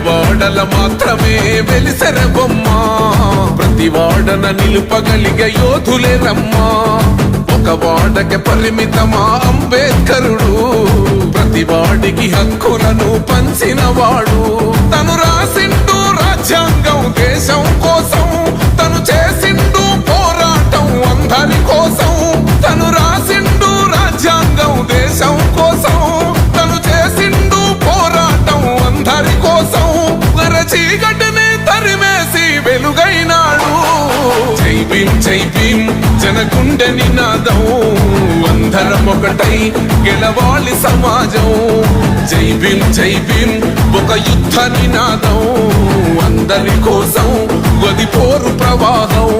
వాడల మాత్రమే వెలిసెర బొమ్మ ప్రతి వాడన నిలుపగలిగే యోధులే రమ్మా ఒక వాడకి పరిమితమా అంబేద్కరుడు ప్రతి వాడికి హక్కులను పంచిన వాడు తను రాసిండు రాజ్యాంగం దేశం కోసం తను చేసిండు పోరాటం అందరి కోసం తను రాసిండు రాజ్యాంగం దేశం కోసం తను చేసిండు పోరాటం అందరి కోసం చీకటిని తరిమేసి వెలుగైనాడు జై భీమ్ జనగుండె నినాదం అందరం ఒకటై గెలవాలి సమాజం జై భీమ్ ఒక యుద్ధ నినాదం అందరి కోసం గది పోరు ప్రవాహం